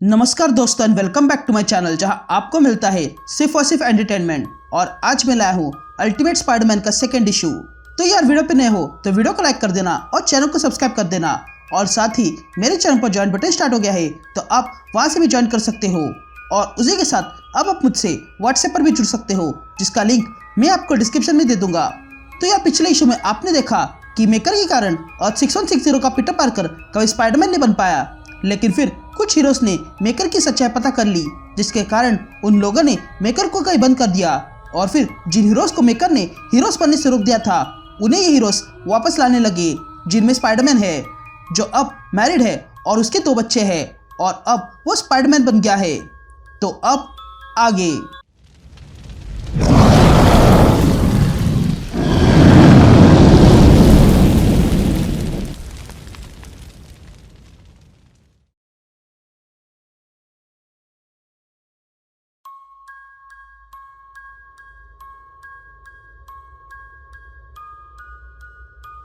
नमस्कार दोस्तों and welcome back to my channel जहां आपको मिलता है सिर्फ और सिर्फ एंटरटेनमेंट। और आज मैं लाया हूं अल्टीमेट स्पाइडरमैन का सेकंड इशू। तो यार वीडियो पे नए हो तो वीडियो को लाइक कर देना और चैनल को सब्सक्राइब कर देना। और साथ ही मेरे चैनल पर ज्वाइन बटन स्टार्ट हो गया है तो आप वहां से भी ज्वाइन कर सकते हो। और उसी के साथ अब आप मुझसे व्हाट्सएप पर भी जुड़ सकते हो जिसका लिंक मैं आपको डिस्क्रिप्शन में दे दूंगा। तो यार पिछले इशू में आपने देखा कि मेकर के कारण अर्थ 6160 का पीटर पार्कर कभी स्पाइडरमैन नहीं बन पाया, लेकिन फिर कुछ हीरोज ने मेकर की सच्चाई पता कर ली जिसके कारण उन लोगों ने मेकर को कहीं बंद कर दिया। और फिर जिन हीरोज को मेकर ने हीरोज बनने से रोक दिया था उन्हें ये हीरोज वापस लाने लगे, जिनमें स्पाइडरमैन है जो अब मैरिड है और उसके 2 बच्चे हैं और अब वो स्पाइडरमैन बन गया है। तो अब आगे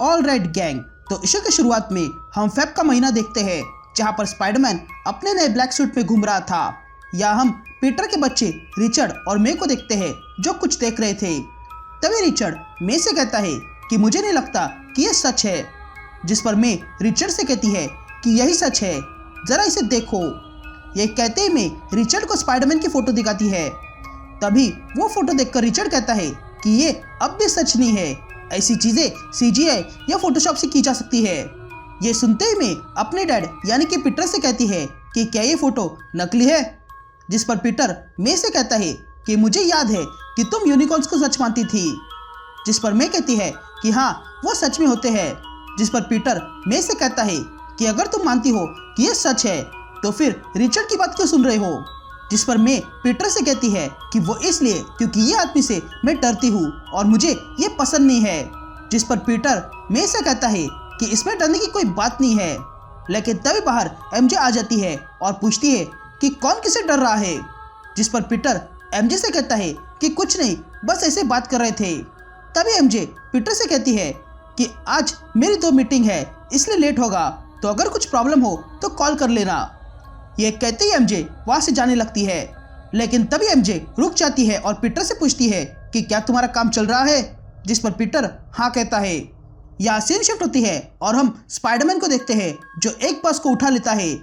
ऑल राइट गैंग। तो इशू की शुरुआत में हम फेब का महीना देखते हैं जहां पर स्पाइडरमैन अपने नए ब्लैक सूट में घूम रहा था। या हम पीटर के बच्चे रिचर्ड और मे को देखते हैं जो कुछ देख रहे थे। तभी रिचर्ड मे से कहता है कि मुझे नहीं लगता कि यह सच है, जिस पर मे रिचर्ड से कहती है कि यही सच है, जरा इसे देखो। यह कहते ही मे रिचर्ड को स्पाइडरमैन की फोटो दिखाती है। तभी वो फोटो देखकर रिचर्ड कहता है कि ये अब भी सच नहीं है, ऐसी चीजें CGI या फोटोशॉप से की जा सकती है। ये सुनते ही मैं अपने डैड यानी कि पीटर से कहती है कि क्या ये फोटो नकली है, जिस पर पीटर मे से कहता है कि मुझे याद है कि तुम यूनिकॉर्न्स को सच मानती थी, जिस पर मे कहती है कि हाँ वो सच में होते हैं। जिस पर पीटर मे से कहता है कि अगर तुम मानती हो कि ये सच है तो फिर रिचर्ड की बात क्यों सुन रहे हो। जिस पर मैं पीटर से कहती है कि वो इसलिए क्योंकि ये आदमी से मैं डरती हूँ और मुझे ये पसंद नहीं है। जिस पर पीटर मे से कहता है कि इसमें डरने की कोई बात नहीं है। लेकिन तभी बाहर MJ आ जाती है और पूछती है कि कौन किसे डर रहा है। जिस पर पीटर MJ से कहता है कि कुछ नहीं, बस ऐसे बात कर रहे थे। तभी MJ पीटर से कहती है कि आज मेरी 2 मीटिंग है इसलिए लेट होगा, तो अगर कुछ प्रॉब्लम हो तो कॉल कर लेना। ये कहते ही MJ वहां से जाने लगती है, लेकिन तभी MJ रुक जाती है और पीटर से पूछती है कि क्या तुम्हारा काम चल रहा है। जिस पर पीटर हाँ कहता है। यहाँ सीन शिफ्ट होती है और हम स्पाइडरमैन को देखते हैं जो एक बस को उठा लेता है।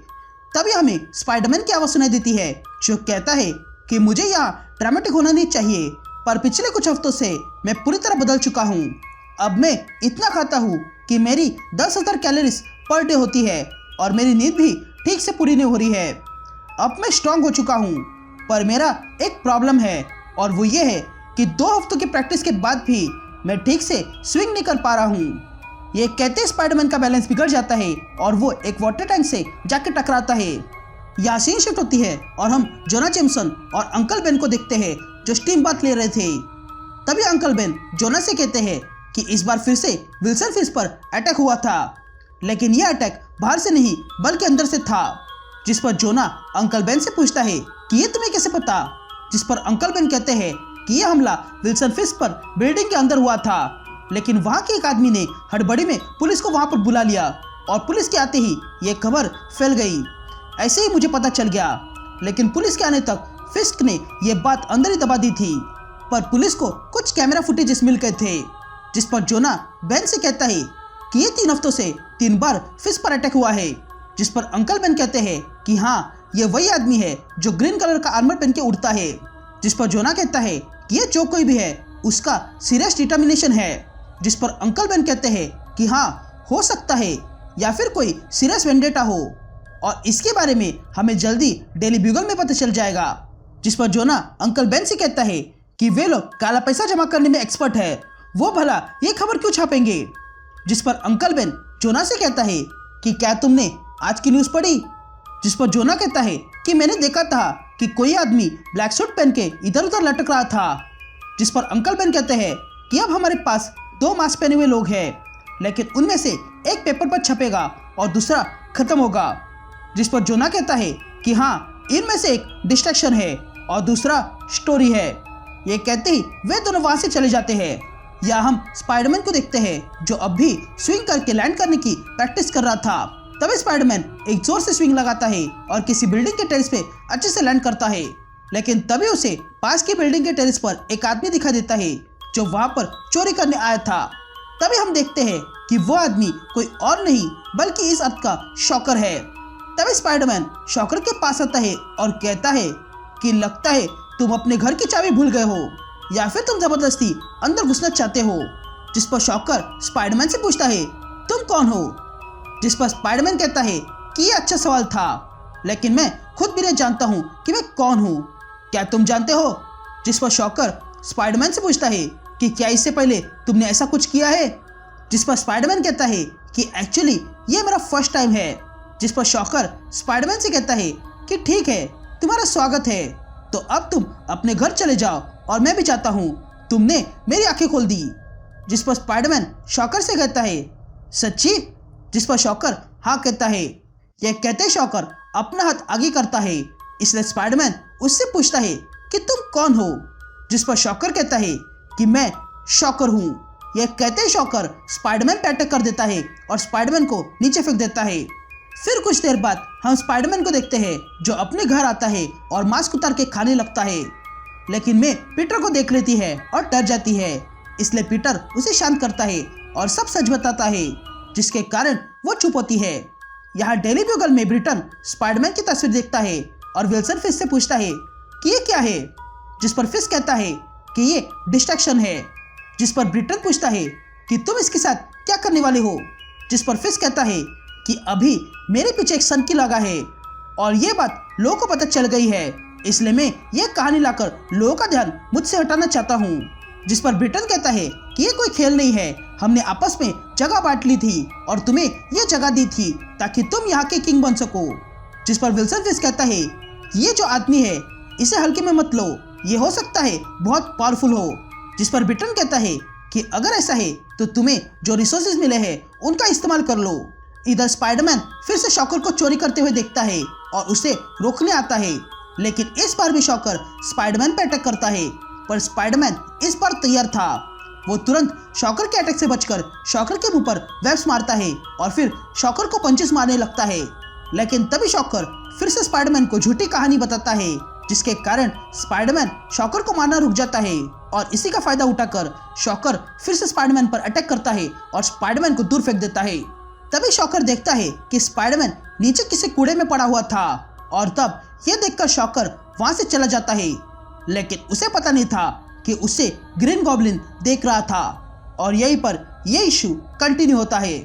तभी हमें स्पाइडरमैन की आवाज़ सुनाई देती है जो कहता है कि मुझे यहाँ ड्रामेटिक होना नहीं चाहिए, पर पिछले कुछ हफ्तों से मैं पूरी तरह बदल चुका हूँ। अब मैं इतना खाता हूँ कि मेरी 10,000 कैलोरीज पर डे होती है और मेरी नींद भी ठीक से पूरी नहीं हो रही है। अब मैं स्ट्रांग हो चुका हूँ, पर मेरा एक प्रॉब्लम है और वो ये है कि 2 हफ्तों की प्रैक्टिस के बाद भी मैं ठीक से स्विंग नहीं कर पा रहा हूँ। ये कहते स्पाइडरमैन का बैलेंस बिगड़ जाता है और वो एक वाटर टैंक से जाके टकराता है। यहाँ सीन शिफ्ट होती है और हम जोना जेमसन और अंकल बेन को देखते हैं जो स्टीम बाथ ले रहे थे। तभी अंकल बेन जोना से कहते हैं कि इस बार फिर से विल्सन फिश पर अटैक हुआ था, लेकिन यह अटैक बाहर से नहीं बल्कि अंदर से था। जिस पर जोना अंकल बेन से पूछता है कि ये तुम्हें कैसे पता। जिस पर अंकल बेन कहते हैं कि यह हमला विल्सन फिश पर बिल्डिंग के अंदर हुआ था, लेकिन वहां के एक आदमी ने हड़बड़ी में पुलिस को वहां पर बुला लिया और पुलिस के आते ही ये खबर फैल गई। ऐसे ही मुझे पता चल गया, लेकिन पुलिस के आने तक फिस्क ने यह बात अंदर ही दबा दी थी, पर पुलिस को कुछ कैमरा फुटेजेस मिल गए थे। जिस पर जोना बेन से कहता है कि ये 3 हफ्तों से 3 बार फिश पर अटैक हुआ है। जिस पर अंकल बेन कहते हैं कि हाँ ये वही आदमी है जो ग्रीन कलर का आर्मर पहन के उड़ता है। जिस पर जोना कहता है कि ये जो कोई भी है उसका सीरियस डिटर्मिनेशन है। जिस पर अंकल बेन कहते हैं कि हाँ हो सकता है या फिर कोई सीरियस वेंडेटा हो और इसके बारे में हमें जल्दी डेली ब्यूगल में पता चल जाएगा। जिस पर जोना अंकल बेन से कहता है कि वे लोग काला पैसा जमा करने में एक्सपर्ट है, वो भला ये खबर क्यों छापेंगे। जिस पर अंकल बेन जोना से कहता है कि क्या तुमने आज की न्यूज़ पढ़ी। जिस पर जोना कहता है कि मैंने देखा था कि कोई आदमी ब्लैक सूट पहन के इधर उधर लटक रहा था। जिस पर अंकल बेन कहते हैं कि अब हमारे पास 2 मास्क पहने हुए लोग हैं, लेकिन उनमें से एक पेपर पर छपेगा और दूसरा खत्म होगा। जिस पर जोना कहता है कि हाँ इनमें से एक डिस्ट्रैक्शन है और दूसरा स्टोरी है। ये कहते ही वे दोनों वहां से चले जाते हैं। या हम स्पाइडरमैन को देखते हैं जो अब भी स्विंग करके लैंड करने की प्रैक्टिस कर रहा था। तभी स्पाइडरमैन एक जोर से स्विंग लगाता है और किसी बिल्डिंग के टेरेस पे अच्छे से लैंड करता है। लेकिन तभी उसे पास की बिल्डिंग के टेरेस पर एक आदमी दिखाई देता है जो वहां पर चोरी करने आया था। तभी हम देखते हैं कि वो आदमी कोई और नहीं बल्कि इस अर्थ का शॉकर है। तभी स्पाइडरमैन शॉकर के पास आता है और कहता है कि लगता है तुम अपने घर की चाबी भूल गए हो या फिर तुम जबरदस्ती अंदर घुसना चाहते हो। जिस पर शॉकर स्पाइडरमैन से पूछता है तुम कौन हो, जिस पर स्पाइडरमैन कहता है कि ये अच्छा सवाल था, लेकिन मैं खुद भी नहीं जानता हूँ कि मैं कौन हूँ, क्या तुम जानते हो। जिस पर शॉकर स्पाइडरमैन से पूछता है कि क्या इससे पहले तुमने ऐसा कुछ किया है, जिस पर स्पाइडरमैन कहता है कि एक्चुअली ये मेरा फर्स्ट टाइम है। जिस पर शॉकर स्पाइडरमैन से कहता है कि ठीक है, तुम्हारा स्वागत है, तो अब तुम अपने घर चले जाओ और मैं भी चाहता हूँ, तुमने मेरी आंखें खोल दी। जिस पर स्पाइडरमैन शॉकर से कहता है सच्ची, जिस पर शॉकर हाँ कहता है। यह कहते शॉकर अपना हाथ आगे करता है, इसलिए स्पाइडरमैन उससे पूछता है कि तुम कौन हो। जिस पर शॉकर कहता है कि मैं शॉकर हूँ। यह कहते शॉकर स्पाइडरमैन पे अटैक कर देता है और स्पाइडरमैन को नीचे फेंक देता है। फिर कुछ देर बाद हम स्पाइडरमैन को देखते हैं जो अपने घर आता है और मास्क उतार के खाने लगता है, लेकिन मैं पीटर को देख लेती है और डर जाती है, इसलिए पीटर उसे शांत करता है और सब सच बताता है, जिसके कारण वो चुप होती है। यहाँ डेली ब्यूगल में ब्रिटन स्पाइडरमैन की तस्वीर देखता है और विल्सन फिश से पूछता है कि ये क्या है, जिस पर फिश कहता है कि ये डिस्ट्रैक्शन है। जिस पर ब्रिटन पूछता है कि तुम इसके साथ क्या करने वाले हो, जिस पर फिश कहता है कि अभी मेरे पीछे एक सनकी लगा है और ये बात लोगों को पता चल गई है, इसलिए मैं ये कहानी लाकर लोगों का ध्यान मुझसे हटाना चाहता हूँ। जिस पर ब्रिटन कहता है कि ये कोई खेल नहीं है, हमने आपस में जगह बांट ली थी और तुम्हें ये जगह दी थी ताकि तुम यहाँ के किंग बन सको। जिस पर विल्सन फिश कहता है ये जो आदमी है इसे हल्के में मत लो, ये हो सकता है बहुत पावरफुल हो। जिस पर ब्रिटन कहता है कि अगर ऐसा है तो तुम्हें जो रिसोर्सेज मिले हैं उनका इस्तेमाल कर लो। इधर स्पाइडरमैन फिर से शॉकर को चोरी करते हुए देखता है और उसे रोकने आता है, लेकिन इस बार भी शॉकर स्पाइडरमैन पर अटैक करता है, पर स्पाइडरमैन इस बार तैयार था। वो तुरंत शॉकर के अटैक से बचकर शॉकर के मुंह पर वेब्स मारता है और फिर शॉकर को पंचेस मारने लगता है, लेकिन तभी शॉकर फिर से स्पाइडरमैन को झूठी कहानी बताता है, जिसके कारण स्पाइडरमैन शॉकर को मारना रुक जाता है और इसी का फायदा उठाकर शॉकर फिर से स्पाइडरमैन पर अटैक करता है और स्पाइडरमैन को दूर फेंक देता है। तभी शॉकर देखता है कि स्पाइडरमैन नीचे किसी कूड़े में पड़ा हुआ था और तब यह देखकर शॉकर वहां से चला जाता है, लेकिन उसे पता नहीं था कि उसे ग्रीन गॉब्लिन देख रहा था और यहीं पर यह इशू कंटिन्यू होता है।